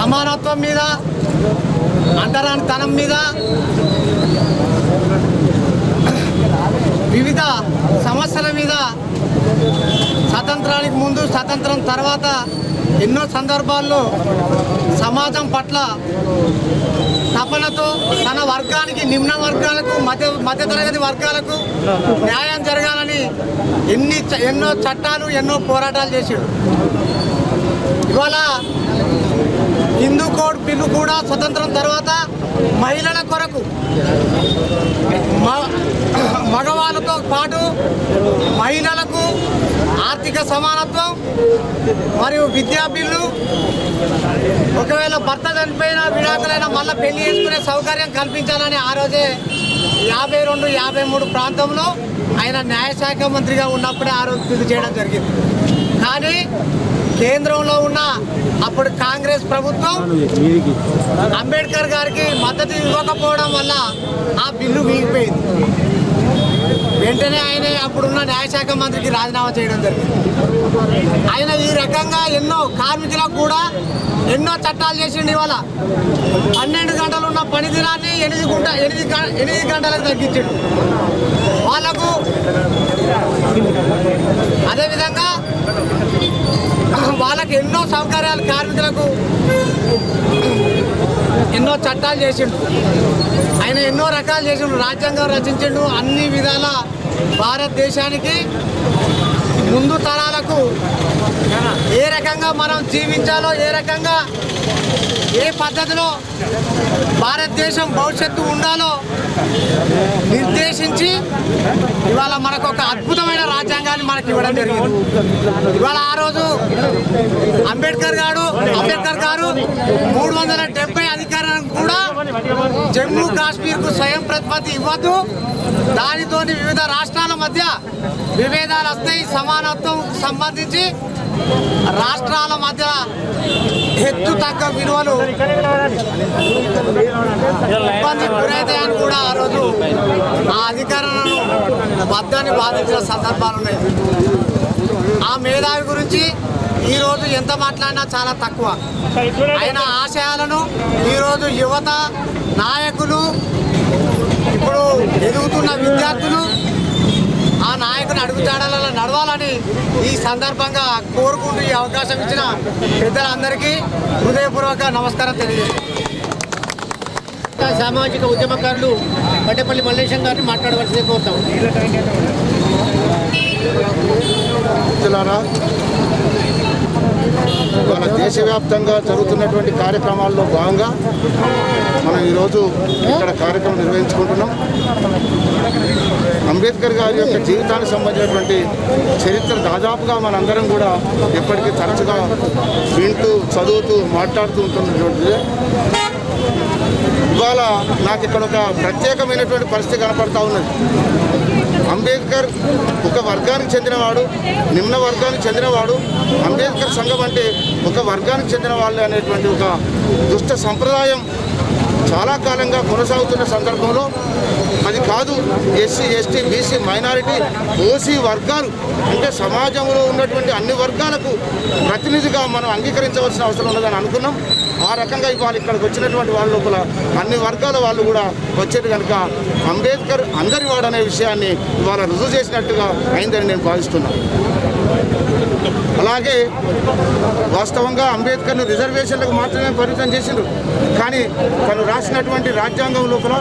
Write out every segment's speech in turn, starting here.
సమానత్వం మీద, అంటరానితనం మీద, వివిధ సమస్యల మీద స్వతంత్రానికి ముందు, స్వతంత్రం తర్వాత ఎన్నో సందర్భాల్లో సమాజం పట్ల తపనతో తన వర్గానికి, నిమ్న వర్గాలకు, మధ్యతరగతి వర్గాలకు న్యాయం జరగాలని ఎన్నో చట్టాలు, ఎన్నో పోరాటాలు చేశాడు. ఇవాళ హిందూ కోడ్ బిల్లు కూడా స్వతంత్రం తర్వాత మహిళల కొరకు, మగవాళ్ళతో పాటు మహిళలకు ఆర్థిక సమానత్వం మరియు విద్యా బిల్లు, ఒకవేళ భర్త చనిపోయినా విడాకులైనా మళ్ళీ పెళ్లి చేసుకునే సౌకర్యం కల్పించాలని ఆ రోజే 52, 53 ప్రాంతంలో ఆయన న్యాయశాఖ మంత్రిగా ఉన్నప్పుడే ఆ రోజు బిల్లు చేయడం జరిగింది. కానీ కేంద్రంలో ఉన్న అప్పుడు కాంగ్రెస్ ప్రభుత్వం అంబేద్కర్ గారికి మద్దతు ఇవ్వకపోవడం వల్ల ఆ బిల్లు వీగిపోయింది. వెంటనే ఆయన అప్పుడున్న న్యాయశాఖ మంత్రికి రాజీనామా చేయడం జరిగింది. ఆయన ఈ రకంగా ఎన్నో కార్మికులకు కూడా ఎన్నో చట్టాలు చేసిండు. ఇవాళ 12 గంటలు ఉన్న పని దినాన్ని 8 గంటలకు తగ్గించిండు వాళ్ళకు. అదేవిధంగా వాళ్ళకి ఎన్నో సౌకర్యాలు, కార్మికులకు ఎన్నో చట్టాలు చేసిండు. ఆయన ఎన్నో రకాలు చేసిండు, రాజ్యాంగం రచించిండు. అన్ని విధాల భారతదేశానికి, ముందు తరాలకు ఏ రకంగా మనం జీవించాలో, ఏ రకంగా ఏ పద్ధతిలో భారతదేశం భవిష్యత్తు ఉండాలో నిర్దేశించి ఇవాళ మనకు ఒక అద్భుతమైన రాజ్యాంగాన్ని మనకి ఇవ్వడం జరిగింది. ఇవాళ ఆ రోజు అంబేద్కర్ గారు 370 అధికారాలను కూడా జమ్మూ కాశ్మీర్కు స్వయం ప్రతిపత్తి ఇవ్వద్దు, దానితో వివిధ రాష్ట్రాల మధ్య విభేదాలు వస్తాయి, సమానత్వం సంబంధించి రాష్ట్రాల మధ్య హెచ్చు తగ్గ విలువలు ఇబ్బంది గురైతాయని కూడా ఆ రోజు ఆ అధికారులను వద్దని బాధించిన సందర్భాలు ఉన్నాయి. ఆ మేధావి గురించి ఈరోజు ఎంత మాట్లాడినా చాలా తక్కువ. ఆయన ఆశయాలను ఈరోజు యువత, నాయకులు, ఇప్పుడు ఎదుగుతున్న విద్యార్థులు ఆ నాయకుని అడుగుజాడలలో నడవాలని ఈ సందర్భంగా కోరుకుంటూ ఈ అవకాశం ఇచ్చిన పెద్దలందరికీ హృదయపూర్వక నమస్కారం తెలియజేస్తాను. సామాజిక ఉద్యమకారులు పట్టేపల్లి మల్లేశం గారిని మాట్లాడవలసిందే కోరుతాం. మన దేశవ్యాప్తంగా జరుగుతున్నటువంటి కార్యక్రమాల్లో భాగంగా మనం ఈరోజు ఇక్కడ కార్యక్రమం నిర్వహించుకుంటున్నాం. అంబేద్కర్ గారి యొక్క జీవితానికి సంబంధించినటువంటి చరిత్ర దాదాపుగా మనందరం కూడా ఎప్పటికీ తరచుగా వింటూ, చదువుతూ, మాట్లాడుతూ ఉంటున్నటువంటిది. ఇవాళ నాకు ఇక్కడ ఒక ప్రత్యేకమైనటువంటి పరిస్థితి కనపడతా ఉన్నది. అంబేద్కర్ ఒక వర్గానికి చెందినవాడు, నిమ్న వర్గానికి చెందినవాడు. అంబేద్కర్ సంఘం అంటే ఒక వర్గానికి చెందిన వాళ్ళు అనేటువంటి ఒక దుష్ట సంప్రదాయం చాలా కాలంగా కొనసాగుతున్న సందర్భంలో అది కాదు, SC, ST, BC, minority, OC వర్గాలు అంటే సమాజంలో ఉన్నటువంటి అన్ని వర్గాలకు ప్రతినిధిగా మనం అంగీకరించవలసిన అవసరం ఉన్నదని అనుకున్నాం. ఆ రకంగా ఇవాళ ఇక్కడికి వచ్చినటువంటి వాళ్ళ లోపల అన్ని వర్గాల వాళ్ళు కూడా వచ్చేది కనుక అంబేద్కర్ అందరి వాడనే విషయాన్ని ఇవాళ రుజువు చేసినట్టుగా అయిందని నేను భావిస్తున్నాను. అలాగే వాస్తవంగా అంబేద్కర్ను రిజర్వేషన్లకు మాత్రమే పరిమితం చేసిండ్రు. కానీ తను రాసినటువంటి రాజ్యాంగం లోపల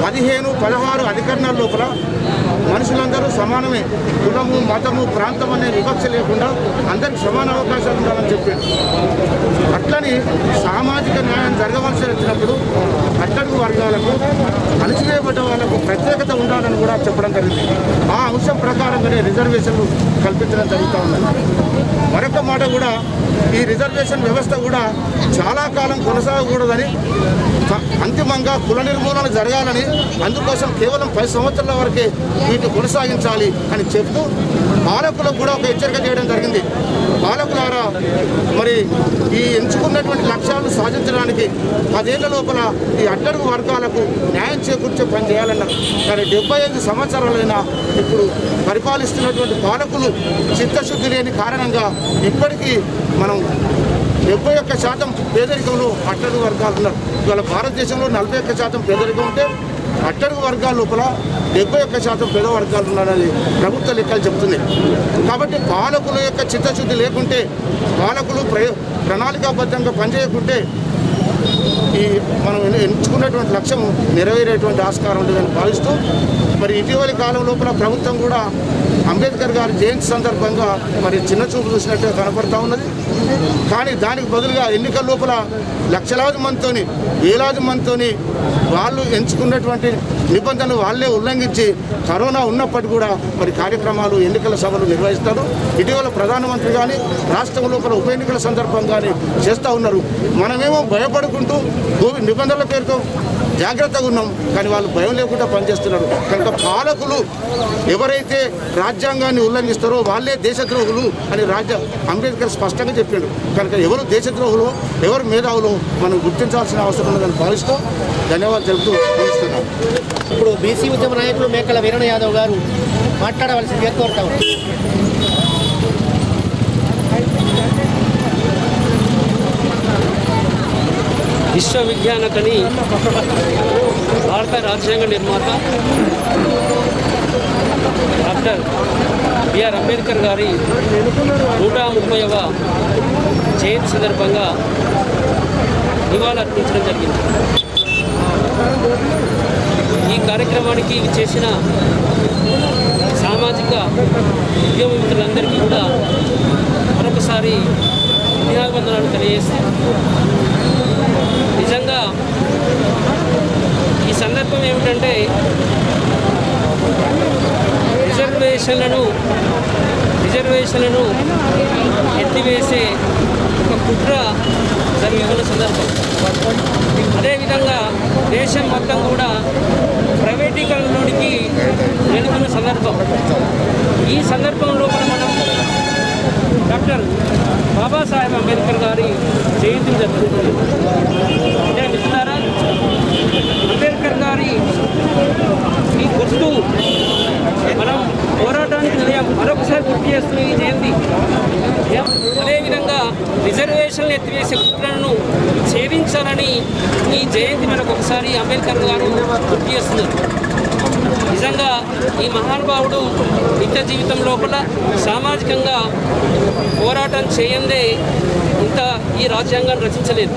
15, 16 అధికరణాల లోపల మనుషులందరూ సమానమే, కులము, మతము, ప్రాంతం అనే వివక్ష లేకుండా అందరికి సమాన అవకాశాలు ఉండాలని చెప్పాడు. అట్లని సామాజిక న్యాయం జరగవలసి వచ్చినప్పుడు అట్టడుగు వర్గాలకు, అణచివేయబడ్డ వాళ్లకు ప్రత్యేకత ఉండాలని కూడా చెప్పడం జరిగింది. ఆ అంశం ప్రకారంగానే రిజర్వేషన్లు కల్పించడం జరుగుతూ ఉన్నది. మరొక మాట కూడా, ఈ రిజర్వేషన్ వ్యవస్థ కూడా చాలా కాలం కొనసాగకూడదని, అంతిమంగా కుల నిర్మూలన జరగాలని, అందుకోసం కేవలం 10 సంవత్సరాల వరకే వీటిని కొనసాగించాలి అని చెప్తూ పాలకులకు కూడా ఒక హెచ్చరిక చేయడం జరిగింది. పాలకులారా, మరి ఈ ఎంచుకున్నటువంటి లక్ష్యాలను సాధించడానికి 10 ఏళ్ల లోపల ఈ అట్టడుగు వర్గాలకు న్యాయం చేకూర్చే పని చేయాలన్నారు. కానీ 75 సంవత్సరాలైనా ఇప్పుడు పరిపాలిస్తున్నటువంటి పాలకులు చిత్తశుద్ధి లేని కారణంగా ఇప్పటికీ మనం 71% పేదరికంలో అట్టడుగు వర్గాలు ఉన్నారు. ఇవాళ భారతదేశంలో 41% పేదరికం ఉంటే అట్టడుగు వర్గాల లోపల 71% పేద వర్గాలు ఉన్నారని ప్రభుత్వ లెక్కలు చెబుతున్నాయి. కాబట్టి పాలకుల యొక్క చిత్తశుద్ధి లేకుంటే, పాలకులు ప్రణాళికాబద్ధంగా పనిచేయకుంటే ఈ మనం ఎంచుకున్నటువంటి లక్ష్యం నెరవేరేటువంటి ఆస్కారం ఉండదని భావిస్తూ, మరి ఇటీవలి కాలం లోపల ప్రభుత్వం కూడా అంబేద్కర్ గారి జయంతి సందర్భంగా మరి చిన్న చూపు చూసినట్టుగా కనపడతా ఉన్నది. కానీ దానికి బదులుగా ఎన్నికల లోపల లక్షలాది మందితోని, వేలాది మందితోని వాళ్ళు ఎంచుకున్నటువంటి నిబంధనలు వాళ్ళే ఉల్లంఘించి కరోనా ఉన్నప్పటికీ కూడా మరి కార్యక్రమాలు, ఎన్నికల సభలు నిర్వహిస్తారు. ఇటీవల ప్రధానమంత్రి కానీ రాష్ట్రం లోపల ఉప ఎన్నికల సందర్భం కానీ చేస్తూ ఉన్నారు. మనమేమో భయపడుకుంటూ కోవిడ్ నిబంధనల పేరుతో జాగ్రత్తగా ఉన్నాం, కానీ వాళ్ళు భయం లేకుండా పనిచేస్తున్నారు. కనుక పాలకులు ఎవరైతే రాజ్యాంగాన్ని ఉల్లంఘిస్తారో వాళ్ళే దేశద్రోహులు అని అంబేద్కర్ స్పష్టంగా చెప్పాడు. కనుక ఎవరు దేశద్రోహులు, ఎవరు మేధావులు మనం గుర్తించాల్సిన అవసరం ఉన్నదని భావిస్తూ ధన్యవాదాలు తెలుపుతూ ముగిస్తున్నాను. ఇప్పుడు బీసీ ఉద్యమ నాయకులు మేకల వీరణ యాదవ్ గారు మాట్లాడవలసిందిగా కోరుతా ఉన్నారు. విశ్వవిజ్ఞానకని భారత రాజ్యాంగ నిర్మాత డాక్టర్ బిఆర్ అంబేద్కర్ గారి 130వ జయంతి సందర్భంగా నివాళులర్పించడం జరిగింది. ఈ కార్యక్రమానికి చేసిన సామాజిక ఉద్యమ మిత్రులందరికీ కూడా మరొకసారి అభినందనలు తెలియజేస్తాను. నిజంగా ఈ సందర్భం ఏమిటంటే రిజర్వేషన్లను ఎత్తివేసే ఒక కుట్ర జరుగుతున్న సందర్భం. అదేవిధంగా దేశం మొత్తం కూడా ప్రైవేటీకరణలోనికి వెళుతున్న సందర్భం. ఈ సందర్భంలో మనం డాక్టర్ బాబాసాహెబ్ అంబేద్కర్ గారి జయంతిని జరుపుకుంటుంది. అంటే మిత్రులారా, అంబేద్కర్ గారి ఈ గుర్తు మనం పోరాటానికి నిలయం మరొకసారి గుర్తు చేస్తున్న ఈ జయంతి. అదేవిధంగా రిజర్వేషన్లు ఎత్తివేసే కుట్రలను ఛేదించాలని ఈ జయంతి మనకు ఒకసారి అంబేద్కర్ గారు గుర్తు చేస్తున్నారు. నిజంగా ఈ మహానుభావుడు నిత్య జీవితం లోపల సామాజికంగా పోరాటం చేయందే ఇంత ఈ రాజ్యాంగాన్ని రచించలేదు.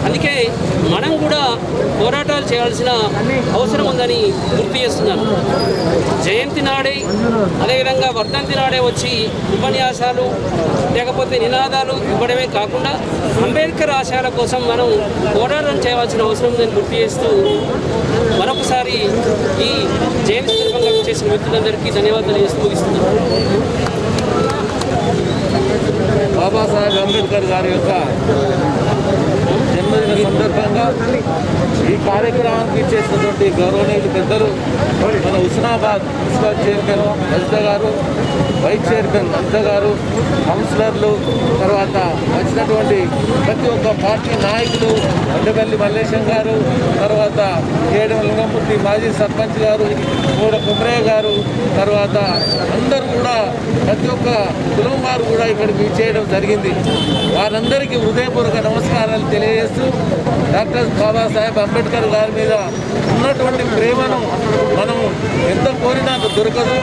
అందుకే మనం కూడా పోరాటాలు చేయాల్సిన అవసరం ఉందని గుర్తు చేస్తున్నాను. జయంతి నాడే, అదేవిధంగా వర్ధంతి నాడే వచ్చి ఉపన్యాసాలు లేకపోతే నినాదాలు ఇవ్వడమే కాకుండా అంబేద్కర్ ఆశయాల కోసం మనం పోరాటం చేయవలసిన అవసరం ఉందని గుర్తు చేస్తూ మరొకసారి ఈ జయంతి సందర్భంగా చేసిన మిత్రులందరికీ ధన్యవాదాలు చేస్తూ ముగిస్తున్నాను. బాబాసాహెబ్ అంబేద్కర్ గారి యొక్క జన్మదిన సందర్భంగా ఈ కార్యక్రమానికి చేసినటువంటి గౌరవనీయులు పెద్దలు మన హుస్నాబాద్ మున్సిపల్ చైర్మన్ లలిత గారు, వైస్ చైర్మన్ లలిత గారు, కౌన్సిలర్లు, తర్వాత వచ్చినటువంటి ప్రతి ఒక్క పార్టీ నాయకులు, అండపల్లి మల్లేశం గారు, తర్వాత కేడం లింగమూర్తి మాజీ సర్పంచ్ గారు, మూడ కుమరయ్య గారు, తర్వాత అందరూ కూడా ప్రతి ఒక్క కులం వారు కూడా ఇక్కడికి చేయడం జరిగింది. వారందరికీ హృదయపూర్వక నమస్కారాలు తెలియజేస్తూ డాక్టర్ బాబాసాహెబ్ అంబేద్కర్ గారి మీద ఉన్నటువంటి ప్రేమను మనం ఎంత కోరినా దొరకదు,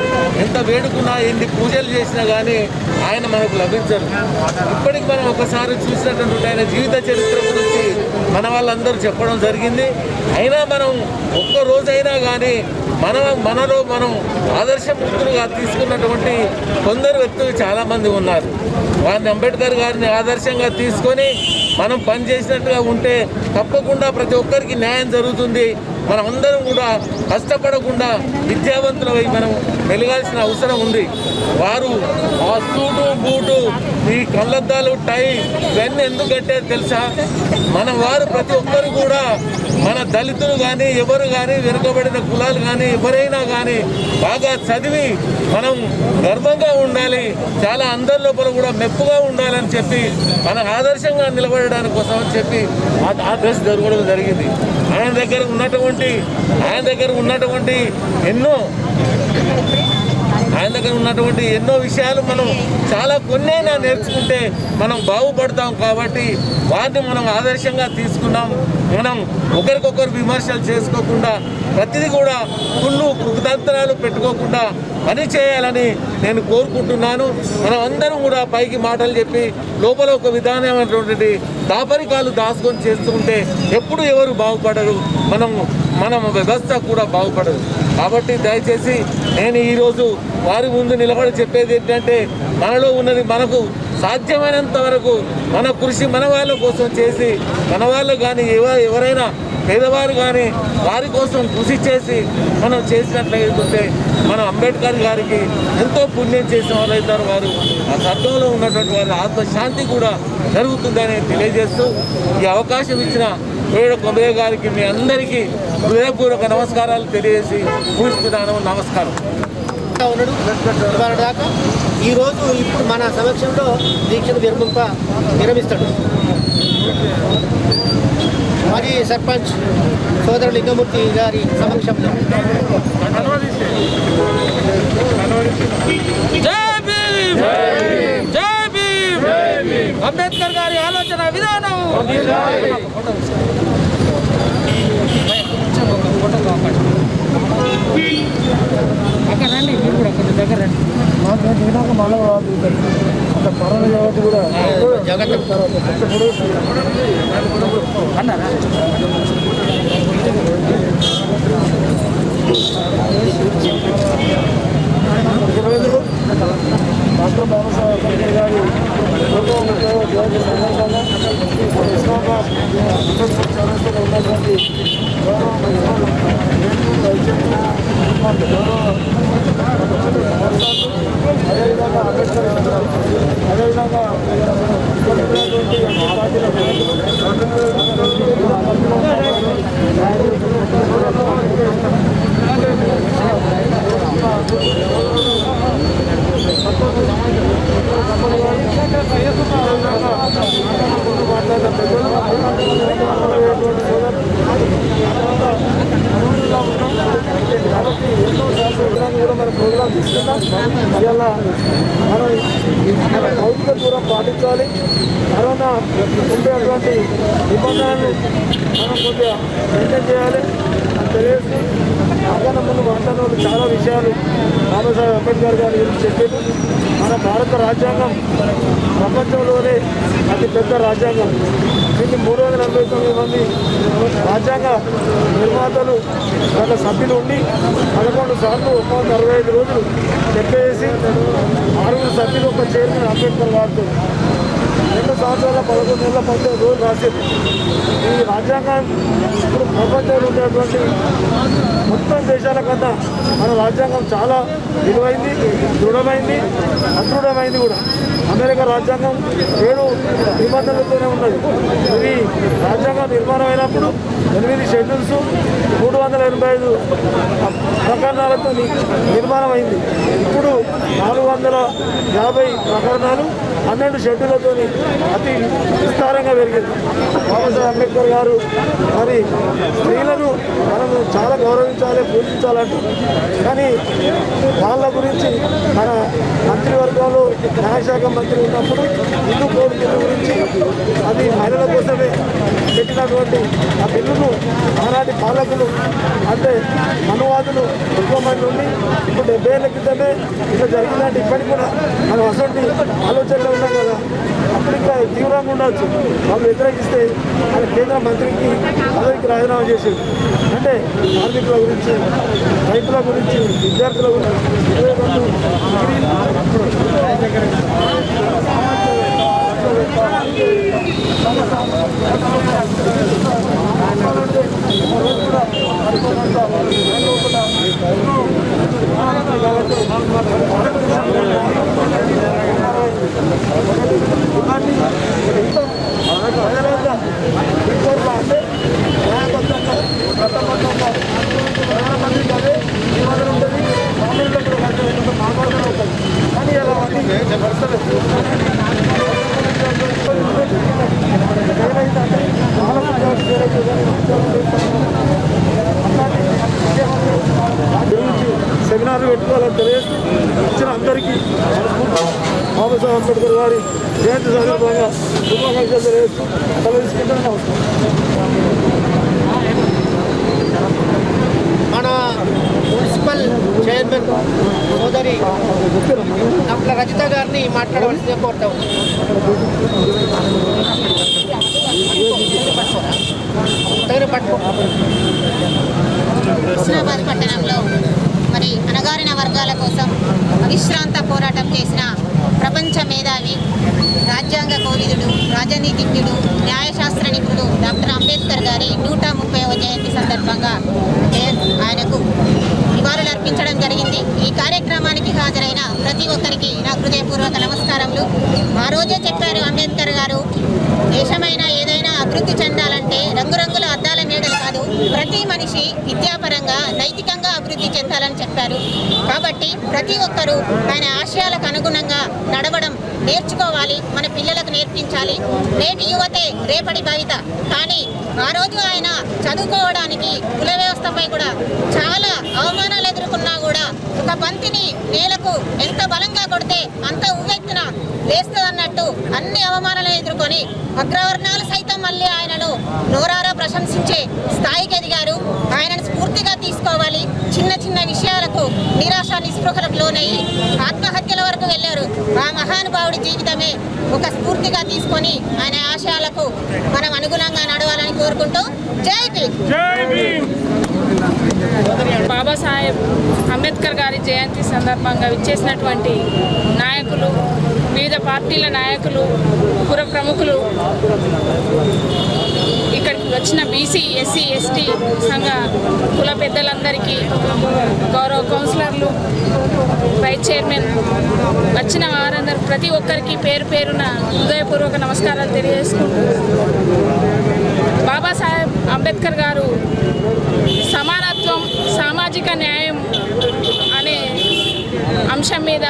ఎంత వేడుకున్నా, ఎన్ని పూజలు చేసినా కానీ ఆయన మనకు లభించరు. ఇప్పటికి మనం ఒకసారి చూసినటువంటి ఆయన జీవిత చరిత్ర గురించి మన వాళ్ళందరూ చెప్పడం జరిగింది. అయినా మనం ఒక్క రోజైనా కానీ మనలో మనం ఆదర్శమూర్తులుగా తీసుకున్నటువంటి కొందరు వ్యక్తులు చాలామంది ఉన్నారు. వారిని అంబేద్కర్ గారిని ఆదర్శంగా తీసుకొని మనం పనిచేసినట్టుగా ఉంటే తప్పకుండా ప్రతి ఒక్కరికి న్యాయం జరుగుతుంది. మనం అందరం కూడా కష్టపడకుండా విద్యావంతులై మనం వెలగాల్సిన అవసరం ఉంది. వారు ఆ సూటు బూటు, ఈ కళ్ళద్దాలు, టై ఇవన్నీ ఎందుకు కట్టారు తెలుసా? మన వారు ప్రతి ఒక్కరు కూడా మన దళితులు కానీ, ఎవరు కానీ, వెనుకబడిన కులాలు కానీ, ఎవరైనా కానీ బాగా చదివి మనం గర్వంగా ఉండాలి, చాలా అందరి లోపల కూడా మెప్పుగా ఉండాలని చెప్పి మన ఆదర్శంగా నిలబడడానికి కోసం అని చెప్పి ఆ డ్రెస్ జరగడం జరిగింది. ఆయన దగ్గర ఉన్నటువంటి ఎన్నో ఆయన దగ్గర ఉన్నటువంటి ఎన్నో విషయాలు మనం చాలా కొన్నైనా నేర్చుకుంటే మనం బాగుపడతాం. కాబట్టి వారిని మనం ఆదర్శంగా తీసుకున్నాం. మనం ఒకరికొకరు విమర్శలు చేసుకోకుండా ప్రతిదీ కూడా కుళ్ళు కుతంత్రాలు పెట్టుకోకుండా పని చేయాలని నేను కోరుకుంటున్నాను. మనం అందరం కూడా పైకి మాటలు చెప్పి లోపల ఒక విధానమైనటువంటి దాపరికాలు దాచుకొని చేస్తుంటే ఎప్పుడు ఎవరు బాగుపడరు, మన వ్యవస్థ కూడా బాగుపడదు. కాబట్టి దయచేసి నేను ఈరోజు వారి ముందు నిలబడి చెప్పేది ఏంటంటే, మనలో ఉన్నది మనకు సాధ్యమైనంత వరకు మన కృషి మన వాళ్ళ కోసం చేసి, మన వాళ్ళు కానీ ఎవరైనా పేదవారు కానీ వారి కోసం కృషి చేసి మనం చేసినట్లయితే మన అంబేద్కర్ గారికి ఎంతో పుణ్యం చేసిన వాళ్ళు అవుతారు. వారు ఆ స్వర్గంలో ఉన్నటువంటి వారి ఆత్మశాంతి కూడా జరుగుతుందని తెలియజేస్తూ ఈ అవకాశం ఇచ్చిన వేడు కొమరయ్య గారికి మీ అందరికీ హృదయపూర్వక నమస్కారాలు తెలియజేసి ముగిస్తున్నాను. నమస్కారం. ఉన్నాడు దాకా ఈరోజు ఇప్పుడు మన సమక్షంలో దీక్షను విరమిస్తాడు. మాజీ సర్పంచ్ సోదరు లింగమూర్తి గారి సమక్షంలో జై భీమ్, జై భీమ్, అంబేద్కర్ గారి ఆలోచన విధానం. అక్కడ రండి, మీరు కూడా కొంచెం దగ్గర రండి. అన్నారా డాక్టర్ బాబాసాహెబ్ అంబేద్కర్ గారి 130వ జయంతి సందర్భంగా ఇస్లామాబాద్ చౌరస్తాలో ఉన్నటువంటి అదేవిధంగా అంబేద్కర్ అదేవిధంగా పార్టీల కూడా మనం ప్రోగ్రాం తీసుకుంటాం. ఇలా మనం భౌతిక దూరం పాటించాలి. కరోనా ఉండేటువంటి నిబంధనలు మనం కొద్దిగా మెయింటైన్ చేయాలి అని తెలియజేసి ఆగన ముందు మాట్లాడిన చాలా విషయాలు బాబాసాహెబ్ అంబేద్కర్ గారి గురించి చెప్పారు. మన భారత రాజ్యాంగం ప్రపంచంలోనే అతి పెద్ద రాజ్యాంగం. దీన్ని 349 మంది రాజ్యాంగ నిర్మాతలు గత సభ్యులు ఉండి 11 సార్లు 165 రోజులు చెప్పేసి 6 సభ్యులు ఒక చైర్మన్ అంబేద్కర్ వారితో 2 సంవత్సరాల 11 నెలల 15 రోజులు రాసేది. ఈ రాజ్యాంగం ఇప్పుడు ప్రపంచంలో ఉండేటువంటి మొత్తం దేశాల కన్నా మన రాజ్యాంగం చాలా విలువైంది, దృఢమైంది, అదృఢమైంది కూడా. అమెరికా రాజ్యాంగం 7 నిబంధనలతోనే ఉన్నది. ఇది రాజ్యాంగం నిర్మాణం అయినప్పుడు 8 షెడ్యూల్స్ 385 ప్రకరణాలతో నిర్మాణం అయింది. ఇప్పుడు 450 ప్రకరణాలు 12 షెడ్యూళ్లతో అతి విస్తారంగా పెరిగింది. బాబాసాహెబ్ అంబేద్కర్ గారు మరి స్త్రీలను మనము చాలా గౌరవించాలి, పూజించాలంటూ, కానీ వాళ్ళ గురించి మన మంత్రివర్గంలో న్యాయశాఖ మంత్రి ఉన్నప్పుడు హిందూ కోడ్ బిల్లు గురించి అది మహిళల కోసమే పెట్టినటువంటి ఆ బిల్లును ఆనాటి పాలకులు అంటే మనువాదులు ఎక్కువ మంది ఉండి ఇప్పుడు 70 ఏళ్ళ క్రితమే ఇట్లా జరిగిందంటే ఇప్పటికి కూడా మనం అసలు ఆలోచనలో ఉన్నాం కదా. అప్పుడు ఇంకా తీవ్రంగా ఉండొచ్చు. వాళ్ళు వ్యతిరేకిస్తే ఆయన కేంద్ర మంత్రికి పదవికి రాజీనామా చేసేది. అంటే కార్మికుల గురించి, రైతుల గురించి, విద్యార్థుల గురించి 22 పెట్టుకోవాలని తెలియజేస్తూ ఇచ్చిన అందరికీ బాబాసాహెబ్ అంబేద్కర్ గారి జయంతి సందర్భంగా శుభాకాంక్షలు తెలియజేస్తూ తీసుకుంటాను. మన మున్సిపల్ చైర్మన్ సోదరి నప్పల రజిత గారిని మాట్లాడవలసిందే కోరుతా ఉన్నాం. హుస్నాబాద్ పట్టణంలో మరి అణగారిన వర్గాల కోసం అవిశ్రాంత పోరాటం చేసిన ప్రపంచ మేధావి, రాజ్యాంగ కోవిదుడు, రాజనీతిజ్ఞుడు, న్యాయశాస్త్ర నిపుణుడు డాక్టర్ అంబేద్కర్ గారి 130వ జయంతి సందర్భంగా ఆయనకు నివాళులు అర్పించడం జరిగింది. ఈ కార్యక్రమానికి హాజరైన ప్రతి ఒక్కరికి నా హృదయపూర్వక నమస్కారములు. ఆ రోజే చెప్పారు అంబేద్కర్ గారు, దేశమైనా ఏదైనా అభివృద్ధి చెందాలంటే రంగురంగుల అద్దాల మేడలు కాదు, ప్రతి మనిషి విద్యాపరంగా నైతికంగా అభివృద్ధి చెందాలని చెప్పారు. కాబట్టి ప్రతి ఒక్కరూ ఆయన ఆశయాలకు అనుగుణంగా నడవడం నేర్చుకోవాలి, మన పిల్లలకు నేర్పించాలి. నేటి యువతే రేపటి భవిత. కానీ ఆ రోజు ఆయన చదువుకోవడానికి కుల వ్యవస్థపై కూడా చాలా అవమానాలు ఎదుర్కొన్నా కూడా ఒక బంతిని నేలకు ఎంత బలంగా కొడితే అంత ఉవ్వెత్తున లేస్తుందన్నట్టు అన్ని అవమానాలను ఎదుర్కొని అగ్రవర్ణాలు సైతం మళ్ళీ ఆయనను నోరారా ప్రశంసించే స్థాయికి ఎదిగారు. ఆయనను స్ఫూర్తిగా తీసుకోవాలి. చిన్న చిన్న విషయాలకు నిరాశ నిస్పృహలకు లోనయ్యి ఆత్మహత్యల వరకు వెళ్ళారు. ఆ మహానుభావుడి జీవితమే ఒక స్ఫూర్తిగా తీసుకొని ఆయన ఆశయాలకు మనం అనుగుణంగా నడవాలని కోరుకుంటూ జై భీమ్. బాబాసాహెబ్ అంబేద్కర్ గారి జయంతి సందర్భంగా విచ్చేసినటువంటి నాయకులు, వివిధ పార్టీల నాయకులు, పుర ప్రముఖులు, ఇక్కడికి వచ్చిన బీసీ, ఎస్సీ, ఎస్టీ సంఘ కుల పెద్దలందరికీ, గౌరవ కౌన్సిలర్లు, వైస్ చైర్మన్, వచ్చిన వారందరూ ప్రతి ఒక్కరికి పేరు పేరున హృదయపూర్వక నమస్కారాలు తెలియజేసుకుంటూ, బాబాసాహెబ్ అంబేద్కర్ గారు సమానత్వం, సామాజిక న్యాయం అనే అంశం మీద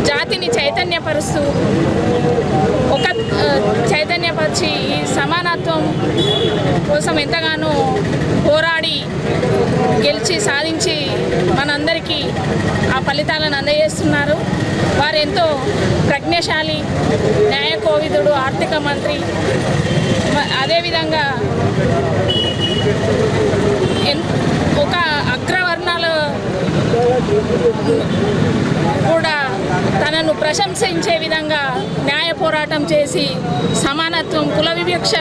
జాతిని చైతన్యపరుస్తూ చైతన్యపరిచి ఈ సమానత్వం కోసం ఎంతగానో పోరాడి గెలిచి సాధించి మనందరికీ ఆ ఫలితాలను అందజేస్తున్నారు. వారు ఎంతో ప్రజ్ఞాశాలి, న్యాయ కోవిదుడు, ఆర్థిక మంత్రి. అదేవిధంగా ఒక అగ్రవర్ణాలు కూడా తనను ప్రశంసించే విధంగా న్యాయ పోరాటం చేసి సమానత్వం, కుల వివక్ష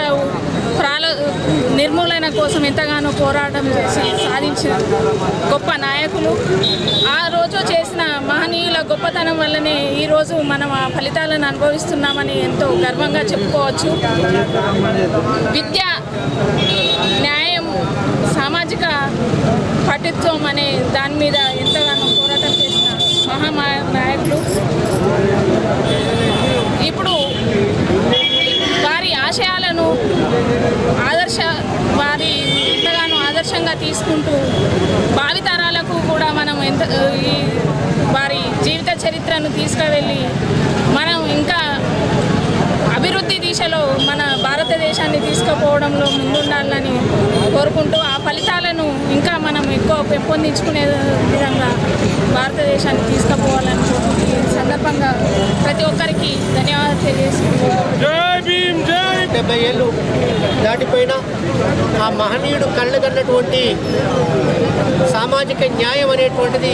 నిర్మూలన కోసం ఎంతగానో పోరాటం చేసి సాధించిన గొప్ప నాయకులు. ఆ రోజు చేసిన మహనీయుల గొప్పతనం వల్లనే ఈరోజు మనం ఆ ఫలితాలను అనుభవిస్తున్నామని ఎంతో గర్వంగా చెప్పుకోవచ్చు. విద్య, న్యాయం, సామాజిక పటుత్వం అనే దాని మీద ఎంతగానో పోరాటం చేసిన నాయకులు. ఇప్పుడు వారి ఆశయాలను వారి ఎంతగానో ఆదర్శంగా తీసుకుంటూ భావితరాలకు కూడా మనం వారి జీవిత చరిత్రను తీసుకువెళ్ళి మనం ఇంకా అభివృద్ధి దిశలో మన భారతదేశాన్ని తీసుకుపోవడంలో ముందుండాలని కోరుకుంటూ ఆ ఫలితాలను ఇంకా మనం ఎక్కువ పెంపొందించుకునే విధంగా భారతదేశాన్ని తీసుకుపోవాలని కోరుకుంటూ ఈ సందర్భంగా ప్రతి ఒక్కరికి ధన్యవాదాలు తెలియజేసుకుంటున్నాను. 70 ఏళ్ళు దాటిపోయిన ఆ మహనీయుడు కళ్ళు కన్నటువంటి సామాజిక న్యాయం అనేటువంటిది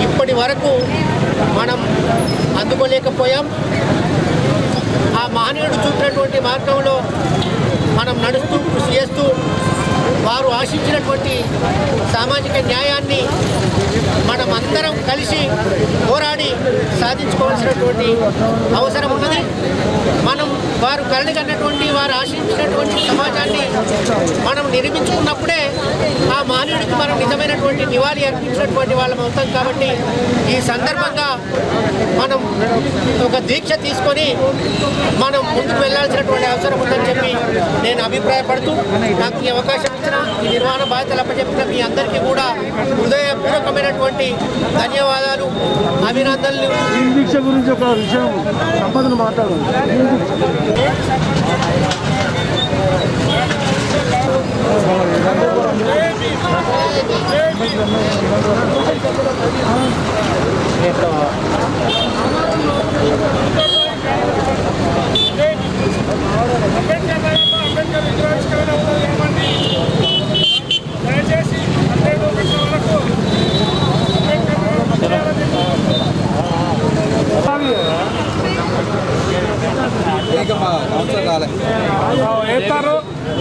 ఇప్పటి వరకు మనం అందుకోలేకపోయాం. ఆ మహనీయుడు చూపినటువంటి మార్గంలో మనం నడుస్తూ కృషి చేస్తూ వారు ఆశించినటువంటి సామాజిక న్యాయాన్ని మనం అందరం కలిసి పోరాడి సాధించుకోవాల్సినటువంటి అవసరం ఉన్నది. మనం వారు కలగన్నటువంటి, వారు ఆశించినటువంటి సమాజాన్ని మనం నిర్మించుకున్నప్పుడే ఆ మానవుడికి మనం నిజమైనటువంటి నివాళి అర్పించినటువంటి వాళ్ళం అవుతాం. కాబట్టి ఈ సందర్భంగా మనం ఒక దీక్ష తీసుకొని మనం ముందుకు వెళ్ళాల్సినటువంటి అవసరం ఉందని చెప్పి నేను అభిప్రాయపడుతూ, నాకు ఈ అవకాశం ఇచ్చిన ఈ నిర్వహణ బాధ్యతలు అప్పచెప్పిన మీ అందరికీ కూడా హృదయపూర్వకమైనటువంటి ధన్యవాదాలు, అభినందనలు. ఈ దీక్ష గురించి ఒక విషయం సంపదను మాట్లాడాలి.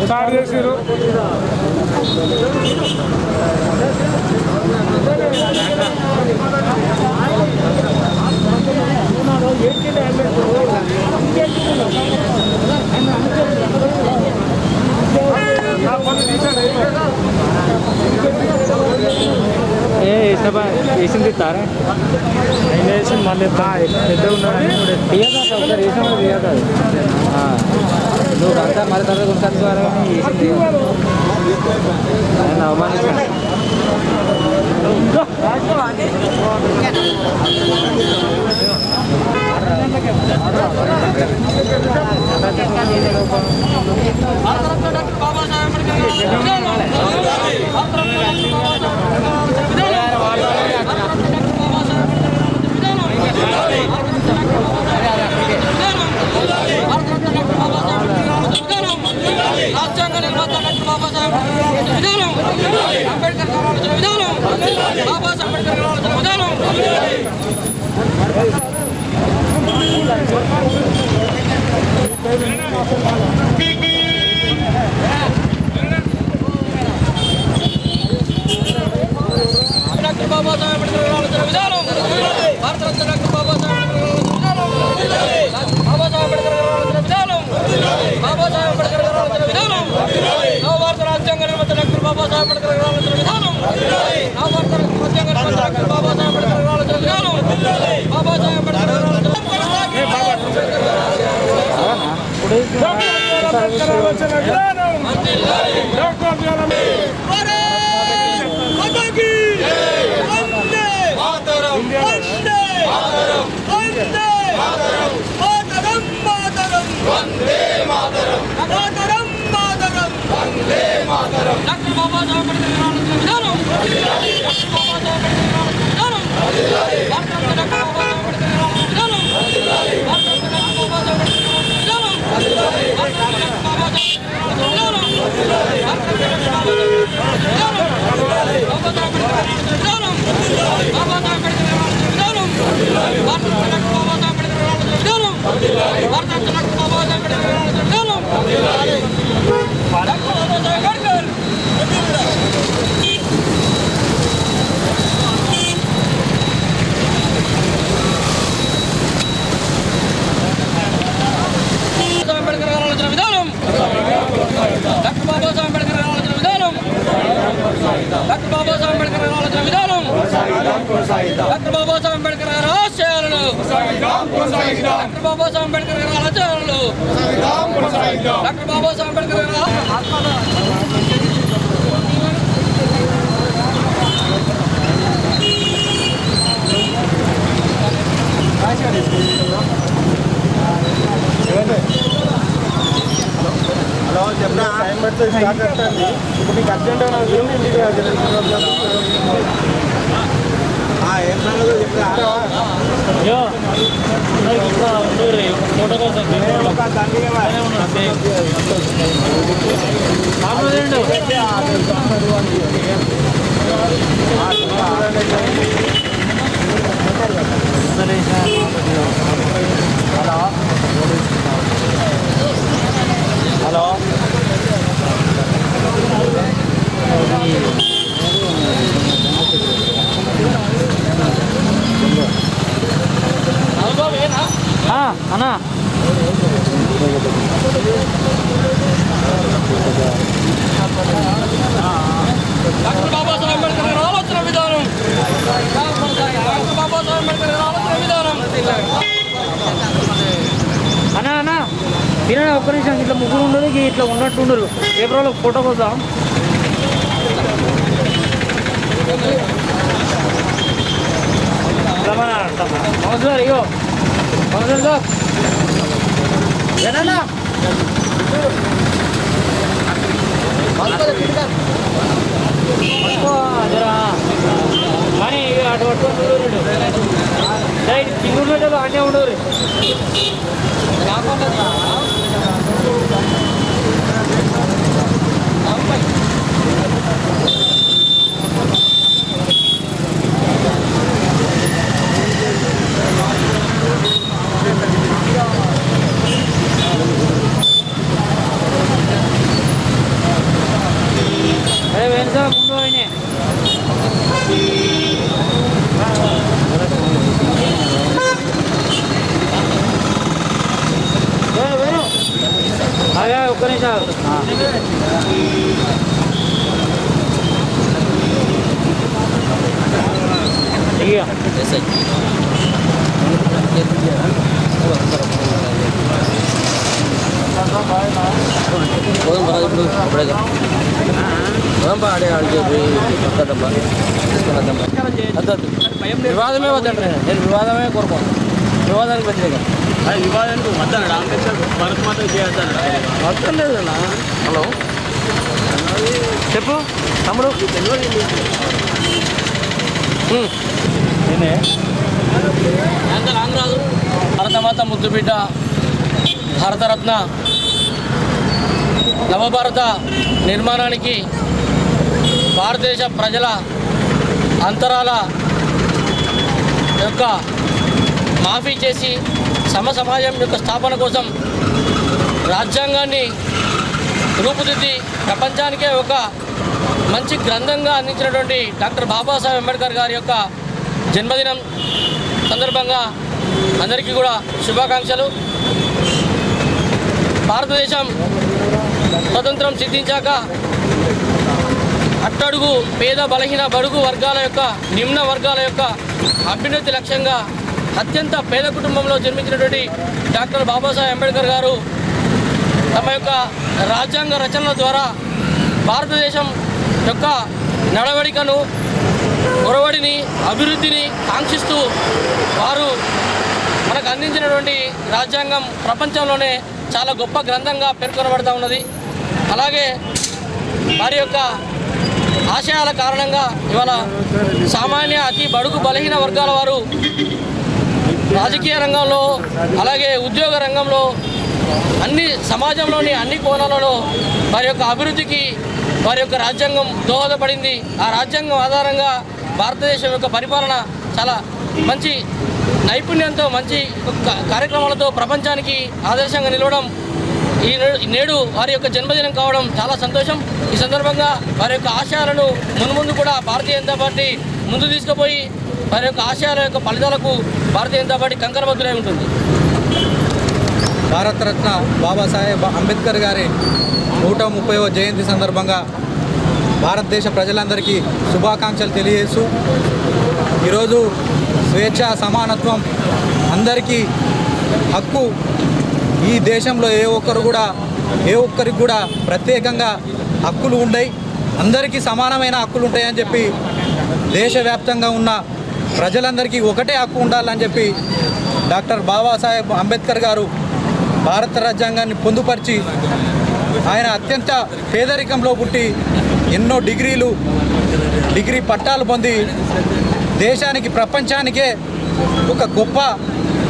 స్టార్ట్ చేసారు. వేసింది ఇస్తారా ఆయన వేసింది మళ్ళీ పెద్ద ఉన్నాడు తీయదా ఒకసారి వేసిన తీయదా నువ్వు అంతా మళ్ళీ తర్వాత కొనసాగుతారా వేసింది ఆయన అవమానించాను. రాజ్యాంగ నిర్మాత డాక్టర్ బాబాసాహెబ్ విధానం, అంబేద్కర్ ఆలోచన విధానం, బాబాసాహెబ్ అంబేద్కర్ ఆలోచన విధానం. డాక్టర్ బాబాసాహెబ్ అంబేద్కర్ ఆలోచన విధానం, భారతరత్న డాక్టర్ బాబాసాహెబ్ అంబేద్కర్ ఆలోచన విధానం, బాబాసాహెబ్ అంబేద్కర్ ఆలోచన విధానం, బాబాసాహెబ్ అంబేద్కర్ ఆలోచన విధానం, నవభారత రాజ్యాంగ నిర్మాత డాక్టర్ బాబాసాహెబ్ అంబేద్కర్ ఆలోచన విధానం, నవభారత రాజ్యాంగ నిర్మాత డాక్టర్ బాబాసాహెబ్ అంబేద్కర్ ఆలోచన విధానం, బాబాసాహెబ్ అంబేద్కర్ ఆలోచన డాక్టర్ బాబాసాహెబ్ అంబేద్కర్ ఆలోచన విధానం, డాక్టర్ బాబాసాహెబ్ అంబేద్కర్ ఆలోచన విధానం, భారతరత్న డాక్టర్ బాబాసాహెబ్ అంబేద్కర్ ఆలోచన విధానం, భారతరత్న డాక్టర్ బాబాసాహెబ్ అంబేద్కర్ ఆలోచన విధానం, భారతరత్న డాక్టర్ బాబాసాహెబ్ అంబేద్కర్ ఆలోచన విధానం, భారతరత్న డాక్టర్ బాబాసాహెబ్ అంబేద్కర్ ఆలోచన విధానం, బాబాసాహెబ్ అంబేద్కర్ ఆలోచన విధానం, బాబాసాహెబ్ అంబేద్కర్ ఆలోచన విధానం, భారతరత్న డాక్టర్ బాబాసాహెబ్ అంబేద్కర్ ఆలోచన విధానం, డాక్టర్ బాబాసాహెబ్ అంబేద్కర్. అంబేద్కర్ ఆలోచన విధానం, డాక్టర్ బాబాసాహెబ్ అంబేద్కర్ ఆలోచన విధానం, డాక్టర్ బాబాసాహెబ్ అంబేద్కర్ ఆలోచన విధానం, డాక్టర్ బాబాసాహెబ్ అంబేద్కర్ గారి ఆశయాలను, డాక్టర్ బాబాసాహెబ్ అంబేద్కర్ గారి ఆలోచనలు, డాక్టర్ బాబాసాహెబ్ అంబేద్కర్ గారి హలో చెప్పరా టైం పడుతుంది స్టార్ట్ వస్తుంది. ఇప్పుడు నీకు అర్జెంట్ ఏం సంగతి చెప్పరా ఫోటో కోసం హలో అన్నా డాక్టర్ బాబాసాహెబ్ అంబేద్కర్ గారి ఆలోచన విధానం, డాక్టర్ బాబాసాహెబ్ అంబేద్కర్ గారి ఆలోచన విధానం. అన్నా అన్నా తినడా ఒక్క నిమిషం ఇట్లా ముగ్గురు ఉండదు ఇట్లా ఉన్నట్టు ఉండరు పేపర్లో ఫోటో కోసం సార్ అయ్యో సార్ ఏనా కానీ అటు పట్టుకొని తింగుడు అన్నీ ఉండరు వివాదమే వద్దండి, నేను వివాదమే కోరుకోను. వివాదానికి వ్యతిరేకం. వివాదానికి వద్దన్నాడు అంబేద్కర్ భరత్ మాత చేయాలి వద్దని లేదన్నా. హలో చెప్పు తమ్ముడు. నేనే రాంగరాజు భారతమాత ముద్దుబిడ్డ భారతరత్న నవభారత నిర్మాణానికి భారతదేశ ప్రజల అంతరాల యొక్క మాఫీ చేసి సమాజం యొక్క స్థాపన కోసం రాజ్యాంగాన్ని రూపుదిద్ది ప్రపంచానికే ఒక మంచి గ్రంథంగా అందించినటువంటి డాక్టర్ బాబాసాహెబ్ అంబేద్కర్ గారి యొక్క జన్మదినం సందర్భంగా అందరికీ కూడా శుభాకాంక్షలు. భారతదేశం స్వతంత్రం సిద్ధించాక అట్టడుగు పేద బలహీన బడుగు వర్గాల యొక్క నిమ్న వర్గాల యొక్క అభ్యున్నతి లక్ష్యంగా అత్యంత పేద కుటుంబంలో జన్మించినటువంటి డాక్టర్ బాబాసాహెబ్ అంబేద్కర్ గారు తమ యొక్క రాజ్యాంగ రచనల ద్వారా భారతదేశం యొక్క నడవడికను ఒరవడిని అభివృద్ధిని కాంక్షిస్తూ వారు మనకు అందించినటువంటి రాజ్యాంగం ప్రపంచంలోనే చాలా గొప్ప గ్రంథంగా పేర్కొనబడుతూ ఉన్నది. అలాగే వారి యొక్క ఆశయాల కారణంగా ఇవాళ సామాన్య అతి బడుగు బలహీన వర్గాల వారు రాజకీయ రంగంలో అలాగే ఉద్యోగ రంగంలో అన్ని సమాజంలోని అన్ని కోణాలలో వారి యొక్క అభివృద్ధికి వారి యొక్క రాజ్యాంగం దోహదపడింది. ఆ రాజ్యాంగం ఆధారంగా భారతదేశం యొక్క పరిపాలన చాలా మంచి నైపుణ్యంతో మంచి కార్యక్రమాలతో ప్రపంచానికి ఆదర్శంగా నిలవడం నేడు వారి యొక్క జన్మదినం కావడం చాలా సంతోషం. ఈ సందర్భంగా వారి యొక్క ఆశయాలను మున్ముందు కూడా భారతీయ జనతా పార్టీ ముందు తీసుకుపోయి వారి యొక్క ఆశయాల యొక్క ఫలితాలకు భారతీయ జనతా పార్టీ కంకణబద్ధులై ఉంటుంది. భారతరత్న బాబాసాహెబ్ అంబేద్కర్ గారి 130వ జయంతి సందర్భంగా భారతదేశ ప్రజలందరికీ శుభాకాంక్షలు తెలియజేస్తూ ఈరోజు స్వేచ్ఛ సమానత్వం అందరికీ హక్కు ఈ దేశంలో ఏ ఒక్కరికి కూడా ప్రత్యేకంగా హక్కులు ఉండయి, అందరికీ సమానమైన హక్కులు ఉంటాయని చెప్పి దేశవ్యాప్తంగా ఉన్న ప్రజలందరికీ ఒకటే హక్కు ఉండాలని చెప్పి డాక్టర్ బాబాసాహెబ్ అంబేద్కర్ గారు భారత రాజ్యాంగాన్ని పొందుపరిచి ఆయన అత్యంత పేదరికంలో పుట్టి ఎన్నో డిగ్రీ పట్టాలు పొంది దేశానికి ప్రపంచానికే ఒక గొప్ప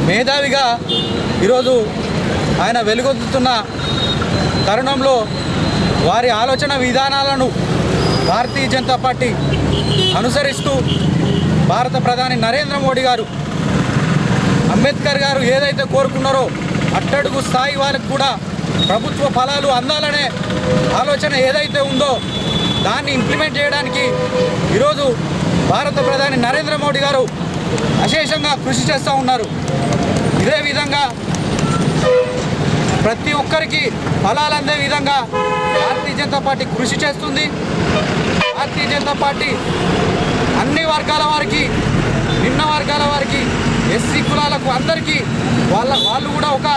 మేధావిగా ఈరోజు ఆయన వెలుగొందుతున్న తరుణంలో వారి ఆలోచన విధానాలను భారతీయ జనతా పార్టీ అనుసరిస్తూ భారత ప్రధాని నరేంద్ర మోడీ గారు అంబేద్కర్ గారు ఏదైతే కోరుకున్నారో అట్టడుగు స్థాయి వారికి కూడా ప్రభుత్వ ఫలాలు అందాలనే ఆలోచన ఏదైతే ఉందో దాన్ని ఇంప్లిమెంట్ చేయడానికి ఈరోజు భారత ప్రధాని నరేంద్ర మోడీ గారు అశేషంగా కృషి చేస్తూ ఉన్నారు. ఇదే విధంగా ప్రతి ఒక్కరికి ఫలాలు అందే విధంగా భారతీయ జనతా పార్టీ కృషి చేస్తుంది. భారతీయ జనతా పార్టీ అన్ని వర్గాల వారికి, నిమ్న వర్గాల వారికి, ఎస్సీ కులాలకు అందరికీ వాళ్ళు కూడా ఒక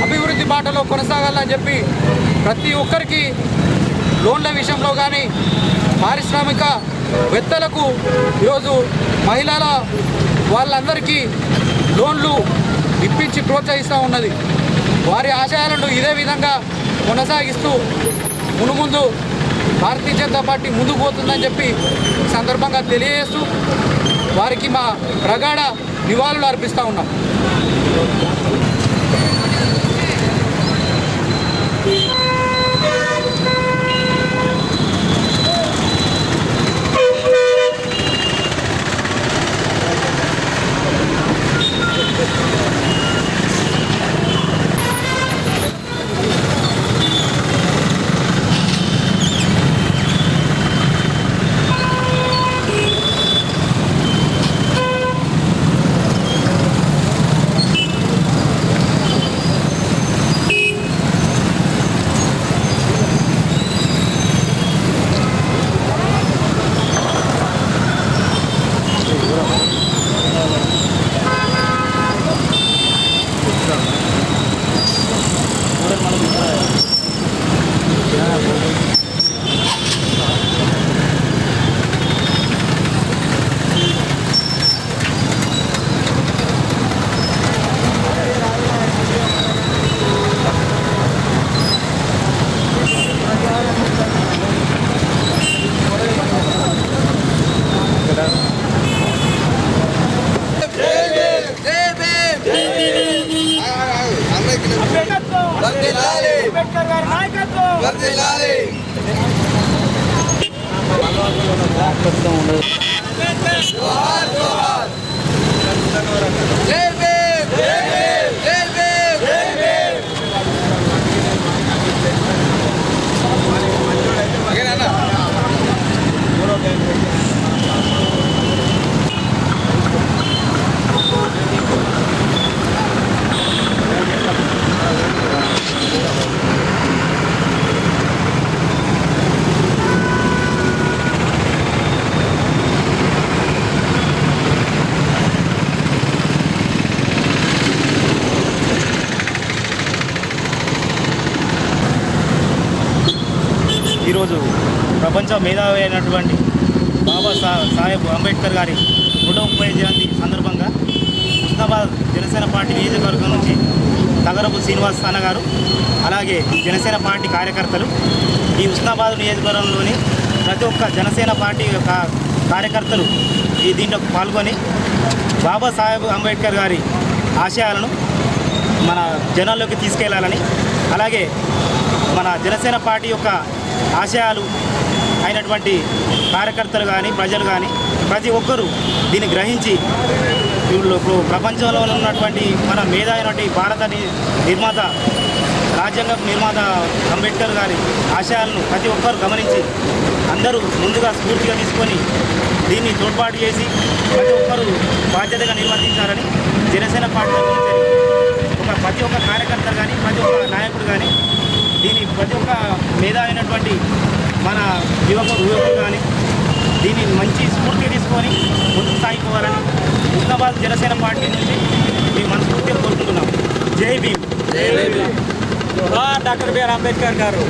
అభివృద్ధి బాటలో కొనసాగాలని చెప్పి ప్రతి ఒక్కరికి లోన్ల విషయంలో కానీ పారిశ్రామికవేత్తలకు ఈరోజు మహిళల వాళ్ళందరికీ లోన్లు ఇప్పించి ప్రోత్సహిస్తూ ఉన్నది. వారి ఆశయాలను ఇదే విధంగా కొనసాగిస్తూ మునుముందు భారతీయ జనతా పార్టీ ముందుకు పోతుందని చెప్పి ఈ సందర్భంగా తెలియజేస్తూ వారికి మా ప్రగాఢ నివాళులు అర్పిస్తూ ఉన్నాం. ఈరోజు ప్రపంచ మేధావి అయినటువంటి సాహెబ్ అంబేద్కర్ గారి 130వ జయంతి సందర్భంగా హుస్నాబాద్ జనసేన పార్టీ నియోజకవర్గం నుంచి తగరపు శ్రీనివాస్ అన్న గారు అలాగే జనసేన పార్టీ కార్యకర్తలు ఈ హుస్నాబాద్ నియోజకవర్గంలోని ప్రతి ఒక్క జనసేన పార్టీ యొక్క కార్యకర్తలు ఈ దీంట్లో పాల్గొని బాబాసాహెబ్ అంబేద్కర్ గారి ఆశయాలను మన జనాల్లోకి తీసుకెళ్లాలని అలాగే మన జనసేన పార్టీ యొక్క ఆశయాలు అయినటువంటి కార్యకర్తలు కానీ ప్రజలు కానీ ప్రతి ఒక్కరూ దీన్ని గ్రహించి ఇప్పుడు ప్రపంచంలో ఉన్నటువంటి మన మేధ అయినటువంటి భారత నిర్మాత రాజ్యాంగ నిర్మాత అంబేద్కర్ గారి ఆశయాలను ప్రతి ఒక్కరు గమనించి అందరూ ముందుగా స్ఫూర్తిగా తీసుకొని దీన్ని తోడ్పాటు చేసి ప్రతి ఒక్కరూ బాధ్యతగా నిర్వర్తించాలని జనసేన పార్టీ ప్రతి ఒక్క కార్యకర్త కానీ ప్రతి ఒక్క నాయకుడు కానీ దీన్ని ప్రతి ఒక్క మేధ అయినటువంటి మన యువకులు కానీ దీన్ని మంచి స్ఫూర్తి తీసుకొని ముందుకు సాగిపోవాలని హుస్నాబాద్ జనసేన పార్టీ నుంచి మేము మనస్ఫూర్తిగా కోరుకుంటున్నాం. జై భీమ్. డాక్టర్ బిఆర్ అంబేద్కర్ గారు.